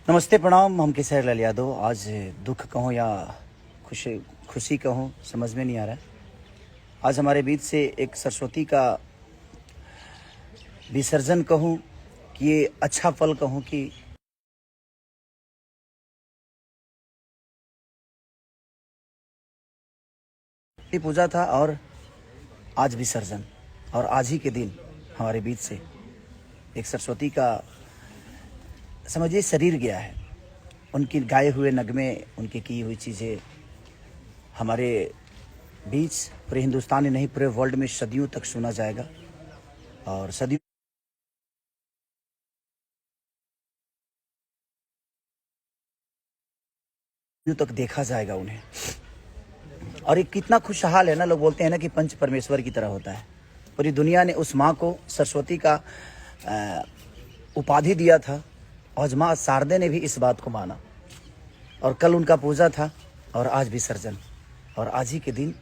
नमस्ते प्रणाम। हम केसर लाल यादव। आज दुख कहूँ या खुशी कहूँ समझ में नहीं आ रहा है। आज हमारे बीच से एक सरस्वती का विसर्जन कहूँ कि ये अच्छा पल कहूँ कि पूजा था और आज विसर्जन, और आज ही के दिन हमारे बीच से एक सरस्वती का समझिए शरीर गया है। उनकी गाए हुए नगमे, उनकी की हुई चीज़ें हमारे बीच पूरे हिंदुस्तान ही नहीं पूरे वर्ल्ड में सदियों तक सुना जाएगा और सदियों तक देखा जाएगा उन्हें। और ये कितना खुशहाल है ना, लोग बोलते हैं ना कि पंच परमेश्वर की तरह होता है। पूरी दुनिया ने उस माँ को सरस्वती का उपाधि दिया था और माँ शारदे ने भी इस बात को माना। और कल उनका पूजा था और आज विसर्जन, और आज ही के दिन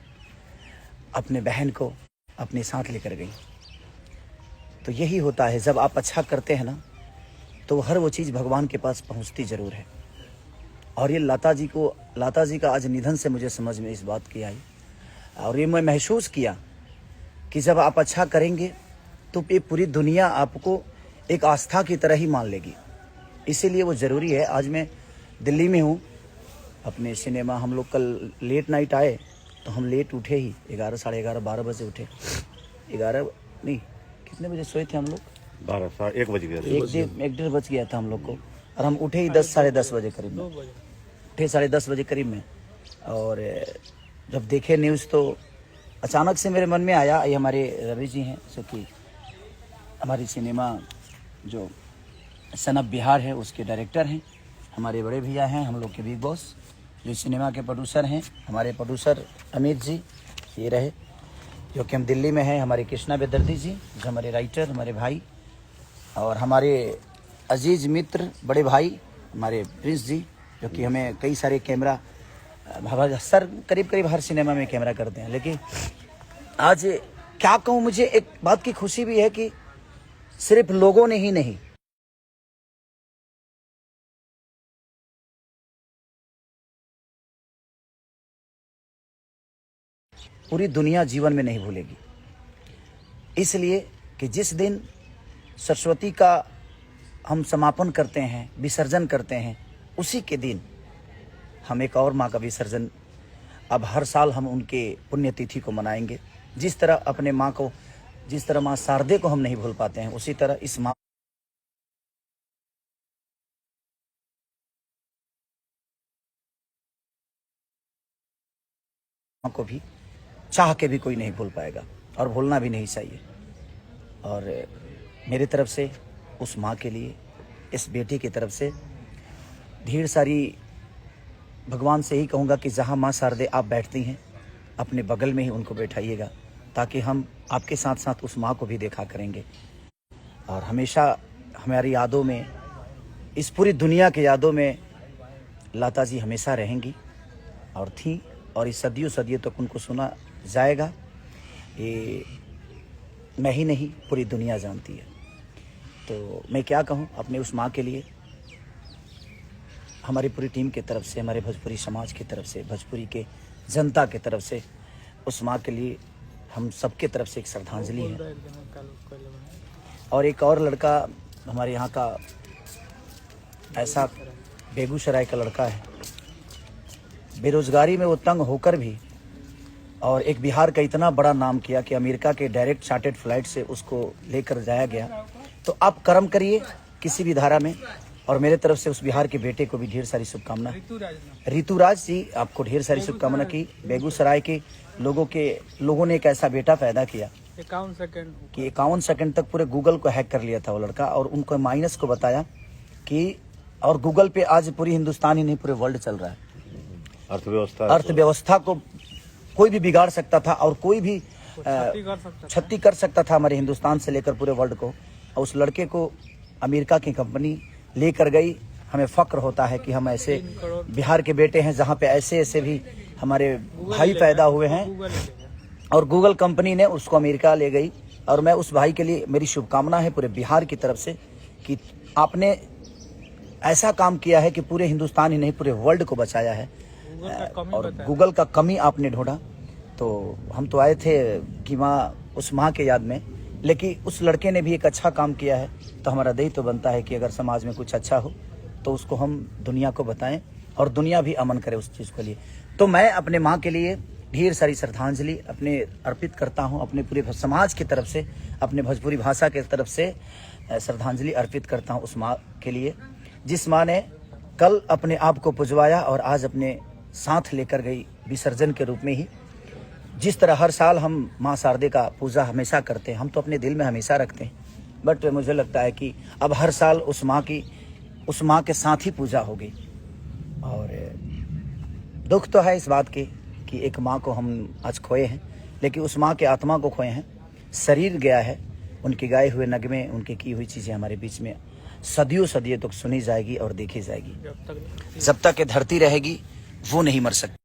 अपने बहन को अपने साथ लेकर गई। तो यही होता है, जब आप अच्छा करते हैं ना तो हर वो चीज़ भगवान के पास पहुंचती ज़रूर है। और ये लता जी का आज निधन से मुझे समझ में इस बात की आई, और ये मैं महसूस किया कि जब आप अच्छा करेंगे तो ये पूरी दुनिया आपको एक आस्था की तरह ही मान लेगी। इसीलिए वो ज़रूरी है। आज मैं दिल्ली में हूँ अपने सिनेमा। हम लोग कल लेट नाइट आए तो हम लेट उठे ही, 11, साढ़े 11, 12 बजे उठे। 11 नहीं, कितने बजे सोए थे हम लोग? 12, 1 बज गया। 1-1:30 बज गया था हम लोग को, और हम उठे ही 10, साढ़े 10 बजे करीब में उठे, 10:30 बजे करीब में। और जब देखे न्यूज़ तो अचानक से मेरे मन में आया, ये हमारे रवि जी हैं जो कि हमारी सिनेमा जो सन ऑफ बिहार है उसके डायरेक्टर हैं, हमारे बड़े भैया हैं, हम लोग के बिग बॉस जो सिनेमा के प्रोड्यूसर हैं, हमारे प्रोड्यूसर अमित जी ये रहे, जो कि हम दिल्ली में हैं, हमारे कृष्णा बेदर्दी जी जो हमारे राइटर, हमारे भाई, और हमारे अजीज़ मित्र बड़े भाई हमारे प्रिंस जी जो कि हमें कई सारे कैमरा सर करीब हर सिनेमा में कैमरा करते हैं। लेकिन आज क्या कहूँ, मुझे एक बात की खुशी भी है कि सिर्फ लोगों ने ही नहीं, पूरी दुनिया जीवन में नहीं भूलेगी। इसलिए कि जिस दिन सरस्वती का हम समापन करते हैं, विसर्जन करते हैं, उसी के दिन हम एक और माँ का विसर्जन अब हर साल हम उनके पुण्यतिथि को मनाएंगे। जिस तरह अपने माँ को, जिस तरह माँ शारदे को हम नहीं भूल पाते हैं, उसी तरह इस माँ को भी चाह के भी कोई नहीं भूल पाएगा और भूलना भी नहीं चाहिए। और मेरी तरफ से उस माँ के लिए, इस बेटी की तरफ से ढेर सारी, भगवान से ही कहूँगा कि जहाँ माँ शारदे आप बैठती हैं अपने बगल में ही उनको बैठाइएगा, ताकि हम आपके साथ साथ उस माँ को भी देखा करेंगे। और हमेशा हमारी यादों में, इस पूरी दुनिया की यादों में लता जी हमेशा रहेंगी और थी, और इस सदियों तक उनको सुना जाएगा। ये मैं ही नहीं, पूरी दुनिया जानती है। तो मैं क्या कहूँ अपने उस माँ के लिए, हमारी पूरी टीम की तरफ से, हमारे भोजपुरी समाज की तरफ से, भोजपुरी के जनता की तरफ से उस माँ के लिए हम सबके तरफ से एक श्रद्धांजलि है। और एक और लड़का हमारे यहाँ का, ऐसा बेगूसराय का लड़का है, बेरोजगारी में वो तंग होकर भी, और एक बिहार का इतना बड़ा नाम किया कि अमेरिका के डायरेक्ट चार्टेड फ्लाइट से उसको लेकर जाया गया। तो आप कर्म करिए किसी भी धारा में, और मेरे तरफ से उस बिहार के बेटे को भी ढेर सारी शुभकामना। ऋतुराज जी, आपको ढेर सारी शुभकामना की। बेगूसराय के लोगों ने एक ऐसा बेटा पैदा किया 51 सेकंड तक पूरे गूगल को हैक कर लिया था वो लड़का, और उनको माइनस को बताया कि, और गूगल पे आज पूरी हिंदुस्तान ही नहीं पूरे वर्ल्ड चल रहा है। अर्थव्यवस्था को कोई भी बिगाड़ सकता था और कोई भी क्षति कर सकता था हमारे हिंदुस्तान से लेकर पूरे वर्ल्ड को। और उस लड़के को अमेरिका की कंपनी लेकर गई। हमें फक्र होता है कि हम ऐसे बिहार के बेटे हैं जहाँ पे ऐसे भी हमारे भाई पैदा हुए हैं, और गूगल कंपनी ने उसको अमेरिका ले गई। और मैं उस भाई के लिए, मेरी शुभकामना है पूरे बिहार की तरफ से कि आपने ऐसा काम किया है कि पूरे हिंदुस्तान ही नहीं पूरे वर्ल्ड को बचाया है। और गूगल का कमी आपने ढूंढा, तो हम तो आए थे कि माँ उस माँ के याद में, लेकिन उस लड़के ने भी एक अच्छा काम किया है। तो हमारा दायित्व तो बनता है कि अगर समाज में कुछ अच्छा हो तो उसको हम दुनिया को बताएं और दुनिया भी अमन करे उस चीज़ के लिए। तो मैं अपने माँ के लिए ढेर सारी श्रद्धांजलि अपने अर्पित करता हूँ, अपने पूरे समाज की तरफ से, अपने भोजपुरी भाषा के तरफ से श्रद्धांजलि अर्पित करता हूँ उस माँ के लिए, जिस माँ ने कल अपने आप को पुजवाया और आज अपने साथ लेकर गई विसर्जन के रूप में ही। जिस तरह हर साल हम माँ शारदे का पूजा हमेशा करते हैं, हम तो अपने दिल में हमेशा रखते हैं, बट मुझे लगता है कि अब हर साल उस माँ के साथ ही पूजा होगी। और दुख तो है इस बात की कि एक माँ को हम आज खोए हैं, लेकिन उस माँ के आत्मा को खोए हैं। शरीर गया है, उनके गाए हुए नगमे, उनकी की हुई चीज़ें हमारे बीच में सदियों सदियों तक सुनी जाएगी और देखी जाएगी। जब तक ये धरती रहेगी वो नहीं मर सकती।